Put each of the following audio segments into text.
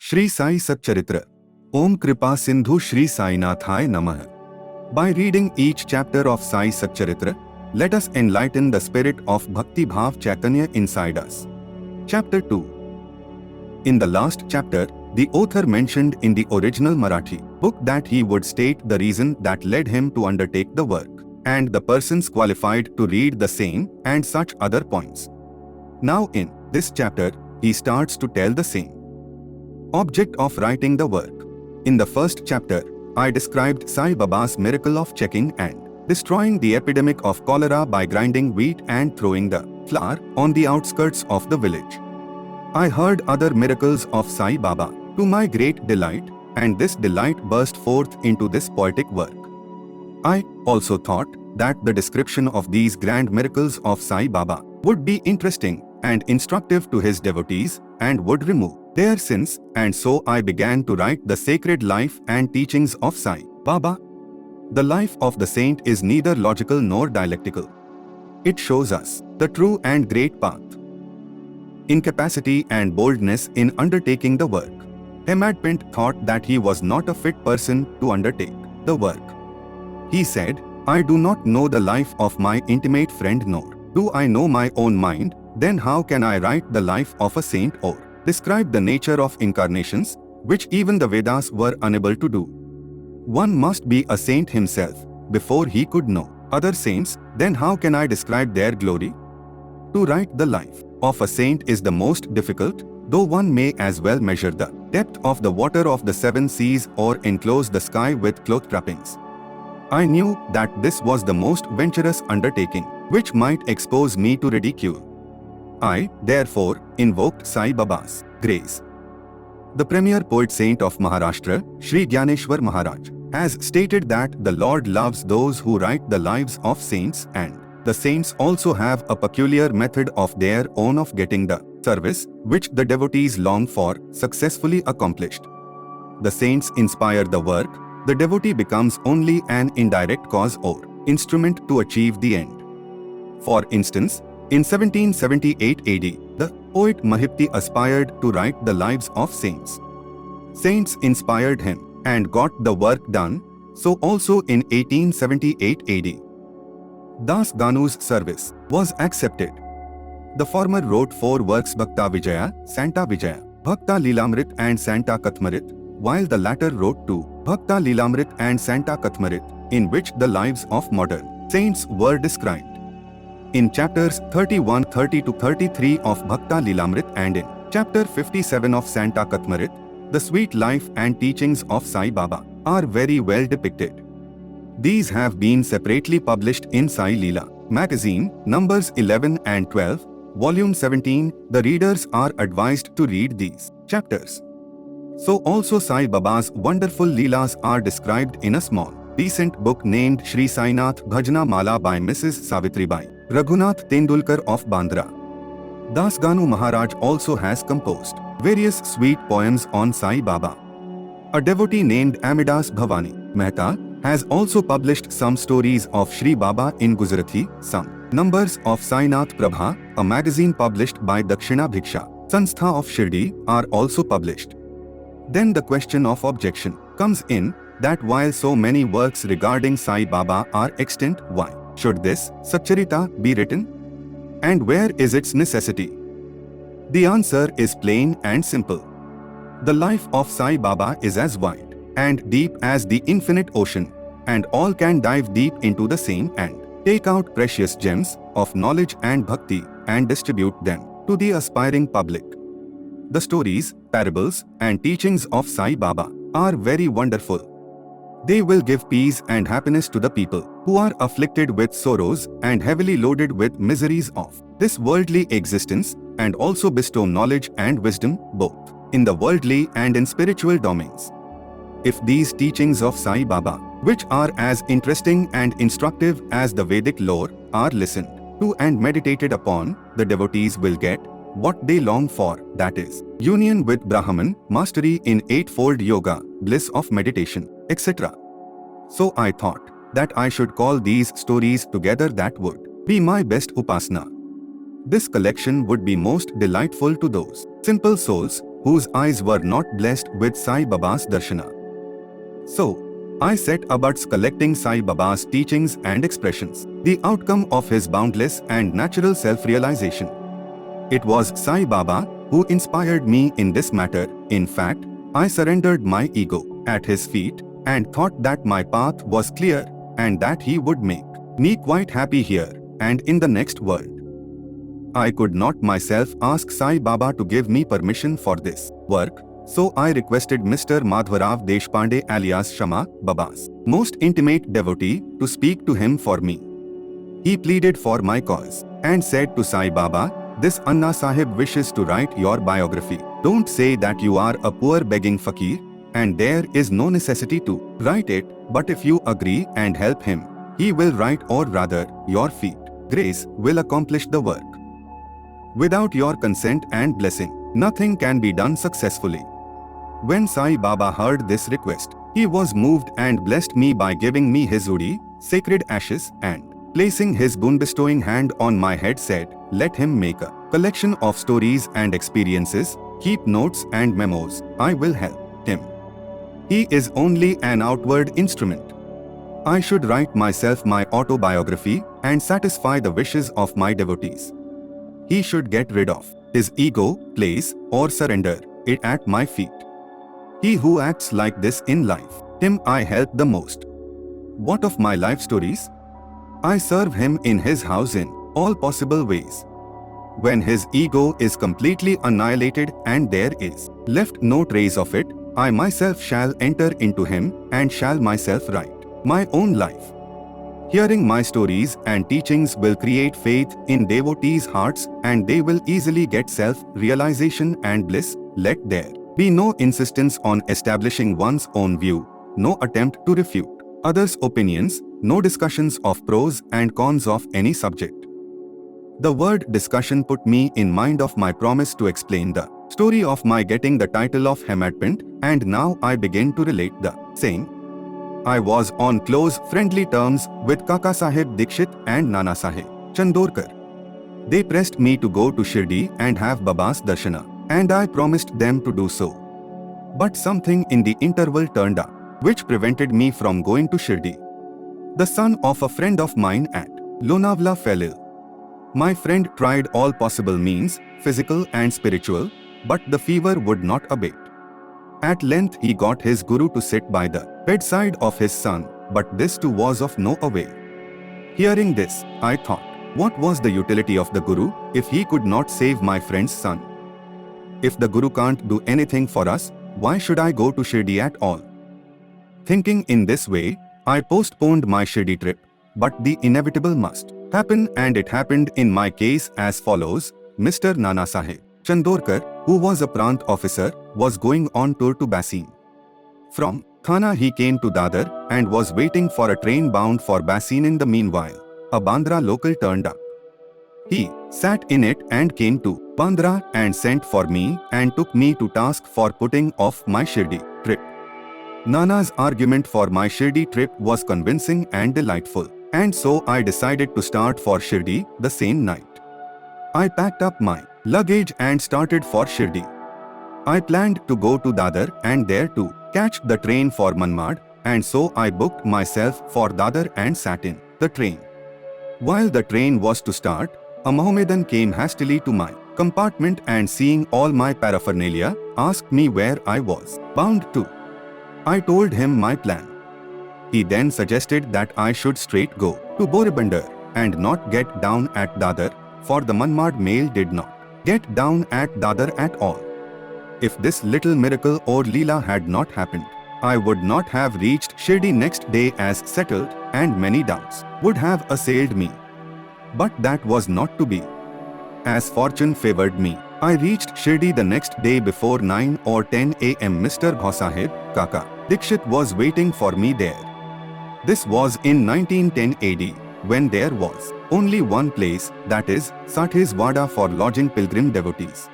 Shri Sai Satcharitra. Om Kripa Sindhu Shri Sai Nathaya Namaha. By reading each chapter of Sai Satcharitra, let us enlighten the spirit of Bhakti Bhav Chaitanya inside us. Chapter 2. In the last chapter, the author mentioned in the original Marathi book that he would state the reason that led him to undertake the work, and the persons qualified to read the same and such other points. Now in this chapter, he starts to tell the same object of writing the work. In the first chapter, I described Sai Baba's miracle of checking and destroying the epidemic of cholera by grinding wheat and throwing the flour on the outskirts of the village. I heard other miracles of Sai Baba, to my great delight, and this delight burst forth into this poetic work. I also thought that the description of these grand miracles of Sai Baba would be interesting and instructive to his devotees and would remove their sins, and so I began to write the sacred life and teachings of Sai Baba. The life of the saint is neither logical nor dialectical. It shows us the true and great path. In capacity and boldness in undertaking the work, Hemadpant thought that he was not a fit person to undertake the work. He said, I do not know the life of my intimate friend nor do I know my own mind, then how can I write the life of a saint or describe the nature of incarnations, which even the Vedas were unable to do? One must be a saint himself before he could know other saints, then how can I describe their glory? To write the life of a saint is the most difficult, though one may as well measure the depth of the water of the seven seas or enclose the sky with cloth trappings. I knew that this was the most venturous undertaking, which might expose me to ridicule. I, therefore, invoked Sai Baba's grace. The premier poet saint of Maharashtra, Shri Gyaneshwar Maharaj, has stated that the Lord loves those who write the lives of saints, and the saints also have a peculiar method of their own of getting the service which the devotees long for successfully accomplished. The saints inspire the work, the devotee becomes only an indirect cause or instrument to achieve the end. For instance, in 1778 AD, the poet Mahipti aspired to write the lives of saints. Saints inspired him and got the work done, so also in 1878 AD. Das Ganu's service was accepted. The former wrote 4 works, Bhakta Vijaya, Santa Vijaya, Bhakta Lilamrit and Santa Kathmarit, while the latter wrote 2, Bhakta Lilamrit and Santa Kathmarit, in which the lives of modern saints were described. In chapters 31, 30 to 33 of Bhakta Lilamrit and in chapter 57 of Santa Kathmarit, the sweet life and teachings of Sai Baba are very well depicted. These have been separately published in Sai Leela magazine, numbers 11 and 12, volume 17. The readers are advised to read these chapters. So also Sai Baba's wonderful Leelas are described in a small, decent book named Shri Sai Nath Bhajna Mala by Mrs. Savitribai Raghunath Tendulkar of Bandra. Das Ganu Maharaj also has composed various sweet poems on Sai Baba. A devotee named Amidas Bhavani Mehta has also published some stories of Shri Baba in Gujarati. Some numbers of Sai Nath Prabha, a magazine published by Dakshina Bhiksha Sanstha of Shirdi, are also published. Then the question of objection comes in, that while so many works regarding Sai Baba are extant, why should this Satcharita be written? And where is its necessity? The answer is plain and simple. The life of Sai Baba is as wide and deep as the infinite ocean, and all can dive deep into the same and take out precious gems of knowledge and bhakti and distribute them to the aspiring public. The stories, parables, and teachings of Sai Baba are very wonderful. They will give peace and happiness to the people who are afflicted with sorrows and heavily loaded with miseries of this worldly existence, and also bestow knowledge and wisdom both in the worldly and in spiritual domains. If these teachings of Sai Baba, which are as interesting and instructive as the Vedic lore, are listened to and meditated upon, the devotees will get what they long for, that is, union with Brahman, mastery in eightfold yoga, bliss of meditation, etc. So I thought that I should call these stories together, that would be my best upasana. This collection would be most delightful to those simple souls whose eyes were not blessed with Sai Baba's darshana. So, I set about collecting Sai Baba's teachings and expressions, the outcome of his boundless and natural self-realization. It was Sai Baba who inspired me in this matter. In fact, I surrendered my ego at his feet and thought that my path was clear and that he would make me quite happy here and in the next world. I could not myself ask Sai Baba to give me permission for this work, so I requested Mr. Madhvarav Deshpande alias Shama, Baba's most intimate devotee, to speak to him for me. He pleaded for my cause and said to Sai Baba, "This Anna Sahib wishes to write your biography. Don't say that you are a poor begging fakir, and there is no necessity to write it, but if you agree and help him, he will write, or rather, your feet. Grace will accomplish the work. Without your consent and blessing, nothing can be done successfully." When Sai Baba heard this request, he was moved and blessed me by giving me his udi, sacred ashes, and placing his boon-bestowing hand on my head said, "Let him make a collection of stories and experiences, keep notes and memos, I will help him. He is only an outward instrument. I should write myself my autobiography and satisfy the wishes of my devotees. He should get rid of his ego, place, or surrender it at my feet. He who acts like this in life, him I help the most. What of my life stories? I serve him in his house in all possible ways. When his ego is completely annihilated and there is left no trace of it, I myself shall enter into him and shall myself write my own life. Hearing my stories and teachings will create faith in devotees' hearts and they will easily get self-realization and bliss. Let there be no insistence on establishing one's own view, no attempt to refute others' opinions, no discussions of pros and cons of any subject." The word discussion put me in mind of my promise to explain the story of my getting the title of Hemadpint, and now I begin to relate the same. I was on close friendly terms with Kaka Sahib Dikshit and Nana Sahib Chandorkar. They pressed me to go to Shirdi and have Baba's darshana, and I promised them to do so. But something in the interval turned up, which prevented me from going to Shirdi. The son of a friend of mine at Lonavala fell ill. My friend tried all possible means, physical and spiritual, but the fever would not abate. At length he got his guru to sit by the bedside of his son, but this too was of no avail. Hearing this, I thought, what was the utility of the guru if he could not save my friend's son? If the guru can't do anything for us, why should I go to Shirdi at all? Thinking in this way, I postponed my Shirdi trip, but the inevitable must happen, and it happened in my case as follows. Mr. Nana Sahib Chandorkar, who was a Prant officer, was going on tour to Bassein. From Thana he came to Dadar and was waiting for a train bound for Bassein. In the meanwhile, a Bandra local turned up. He sat in it and came to Bandra and sent for me and took me to task for putting off my Shirdi trip. Nana's argument for my Shirdi trip was convincing and delightful, and so I decided to start for Shirdi the same night. I packed up my luggage and started for Shirdi. I planned to go to Dadar and there to catch the train for Manmad, and so I booked myself for Dadar and sat in the train. While the train was to start, a Mohammedan came hastily to my compartment and, seeing all my paraphernalia, asked me where I was bound to. I told him my plan. He then suggested that I should straight go to Boribandar and not get down at Dadar, for the Manmad mail did not get down at Dadar at all. If this little miracle or Leela had not happened, I would not have reached Shirdi next day as settled, and many doubts would have assailed me. But that was not to be. As fortune favored me, I reached Shirdi the next day before 9 or 10 a.m. Mr. Bhausahib, Kaka Dikshit, was waiting for me there. This was in 1910 AD, when there was only one place, that is, Sathe's Wada, for lodging pilgrim devotees.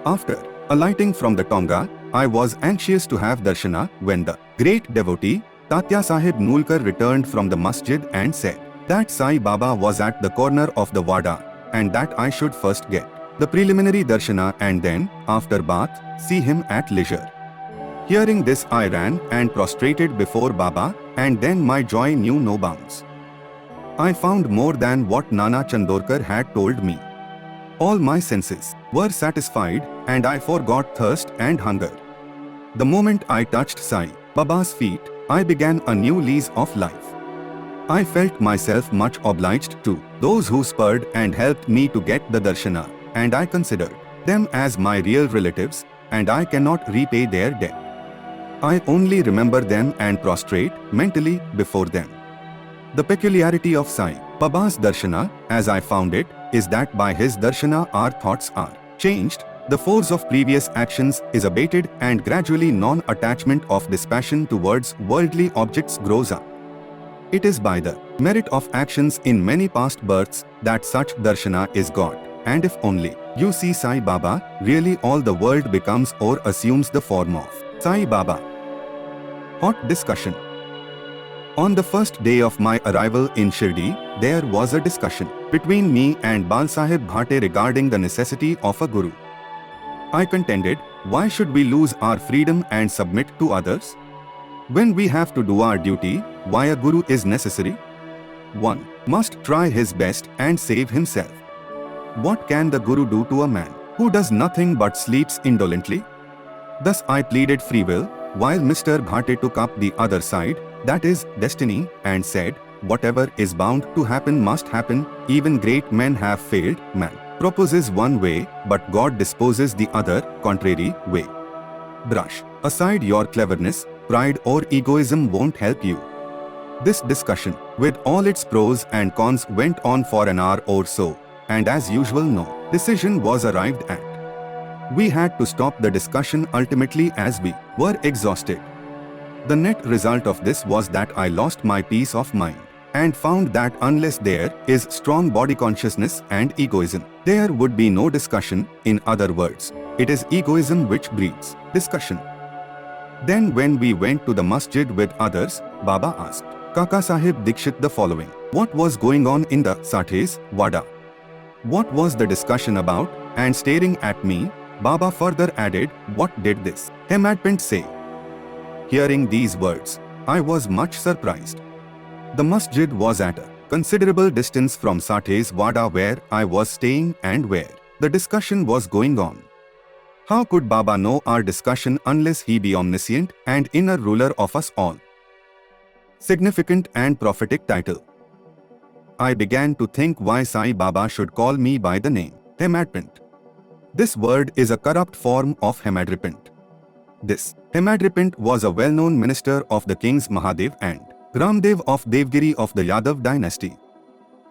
After alighting from the Tonga, I was anxious to have darshana when the great devotee, Tatya Sahib Nulkar, returned from the masjid and said that Sai Baba was at the corner of the Wada and that I should first get The preliminary darshana and then, after bath, see him at leisure. Hearing this, I ran and prostrated before Baba, and then my joy knew no bounds. I found more than what Nana Chandorkar had told me. All my senses were satisfied, and I forgot thirst and hunger. The moment I touched Sai Baba's feet, I began a new lease of life. I felt myself much obliged to those who spurred and helped me to get the darshana, and I considered them as my real relatives, and I cannot repay their debt. I only remember them and prostrate mentally before them. The peculiarity of Sai Baba's darshana, as I found it, is that by his darshana our thoughts are changed, the force of previous actions is abated, and gradually non-attachment of dispassion towards worldly objects grows up. It is by the merit of actions in many past births that such darshana is got, and if only you see Sai Baba, really all the world becomes or assumes the form of Sai Baba. Hot discussion. On the first day of my arrival in Shirdi, there was a discussion between me and Bal Sahib Bhate regarding the necessity of a guru. I contended, why should we lose our freedom and submit to others? When we have to do our duty, why a guru is necessary? One must try his best and save himself. What can the guru do to a man who does nothing but sleeps indolently? Thus I pleaded free will, while Mr. Bhate took up the other side, that is, destiny, and said, whatever is bound to happen must happen, even great men have failed. Man proposes one way, but God disposes the other, contrary way. Brush aside your cleverness, pride or egoism won't help you. This discussion, with all its pros and cons, went on for an hour or so, and as usual no decision was arrived at. We had to stop the discussion ultimately as we were exhausted. The net result of this was that I lost my peace of mind, and found that unless there is strong body consciousness and egoism, there would be no discussion. In other words, it is egoism which breeds discussion. Then when we went to the masjid with others, Baba asked Kaka Sahib Dikshit the following: what was going on in the Sathes Wada? What was the discussion about? And staring at me, Baba further added, what did this Hemadpant say? Hearing these words, I was much surprised. The masjid was at a considerable distance from Sathes Wada where I was staying and where the discussion was going on. How could Baba know our discussion unless he be omniscient and inner ruler of us all? Significant and prophetic title. I began to think why Sai Baba should call me by the name Hemadpant. This word is a corrupt form of Hemadripant. This Hemadripant was a well-known minister of the kings Mahadev and Ramdev of Devgiri of the Yadav dynasty.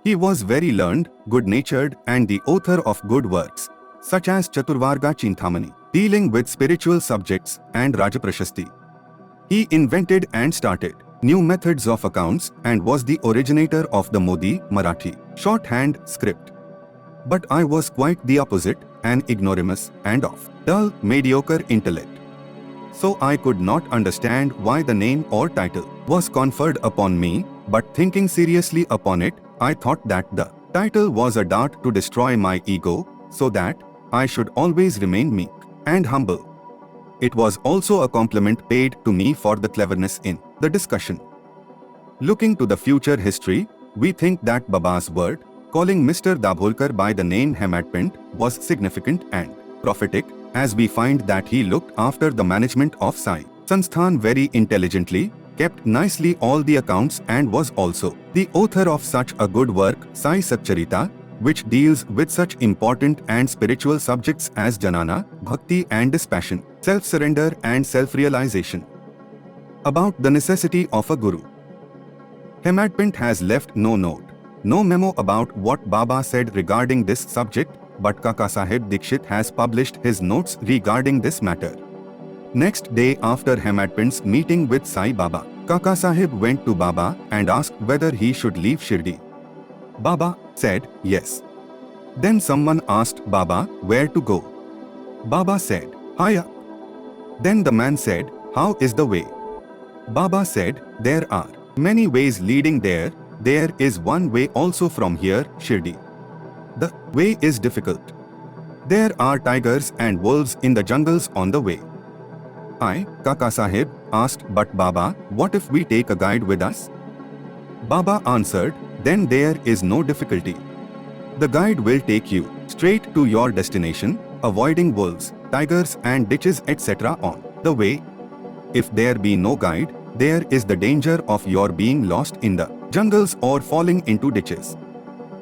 He was very learned, good-natured, and the author of good works, such as Chaturvarga Chintamani, dealing with spiritual subjects, and Rajaprashasti. He invented and started new methods of accounts and was the originator of the Modi Marathi shorthand script. But I was quite the opposite, an ignoramus and of dull, mediocre intellect. So I could not understand why the name or title was conferred upon me, but thinking seriously upon it, I thought that the title was a dart to destroy my ego, so that I should always remain meek and humble. It was also a compliment paid to me for the cleverness in the discussion. Looking to the future history, we think that Baba's word, calling Mr. Dabholkar by the name Hemadpant, was significant and prophetic, as we find that he looked after the management of Sai Sansthan very intelligently, kept nicely all the accounts, and was also the author of such a good work, Sai Satcharitra, which deals with such important and spiritual subjects as Janana, Bhakti and dispassion, self-surrender and self-realization. About the necessity of a guru. Hemadpant has left no note, no memo about what Baba said regarding this subject, but Kaka Sahib Dikshit has published his notes regarding this matter. Next day after Hemadpant's meeting with Sai Baba, Kaka Sahib went to Baba and asked whether he should leave Shirdi. Baba said yes. Then someone asked Baba where to go. Baba said, high up. Then the man said, how is the way? Baba said, there are many ways leading there. There is one way also from here, Shirdi. The way is difficult. There are tigers and wolves in the jungles on the way. I, Kaka Sahib, asked, but Baba, what if we take a guide with us? Baba answered, then there is no difficulty. The guide will take you straight to your destination, avoiding wolves, tigers and ditches etc. on the way. If there be no guide, there is the danger of your being lost in the jungles or falling into ditches.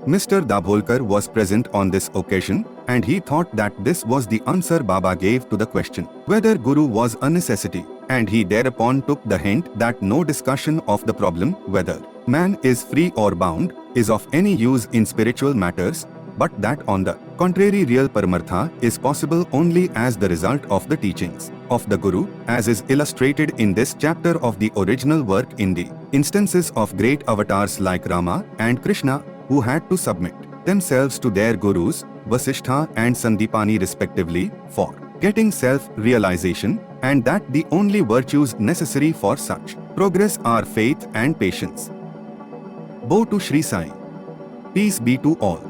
Mr. Dabholkar was present on this occasion, and he thought that this was the answer Baba gave to the question whether Guru was a necessity, and he thereupon took the hint that no discussion of the problem whether man is free or bound is of any use in spiritual matters, but that on the contrary real paramartha is possible only as the result of the teachings of the Guru, as is illustrated in this chapter of the original work in the instances of great avatars like Rama and Krishna, who had to submit themselves to their gurus, Vasishtha and Sandipani respectively, for getting self-realization, and that the only virtues necessary for such progress are faith and patience. Bow to Shri Sai. Peace be to all.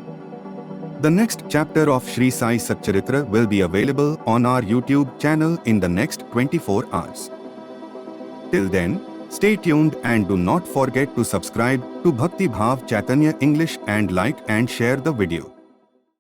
The next chapter of Shri Sai Satcharitra will be available on our YouTube channel in the next 24 hours. Till then, stay tuned and do not forget to subscribe to Bhakti Bhav Chaitanya English and like and share the video.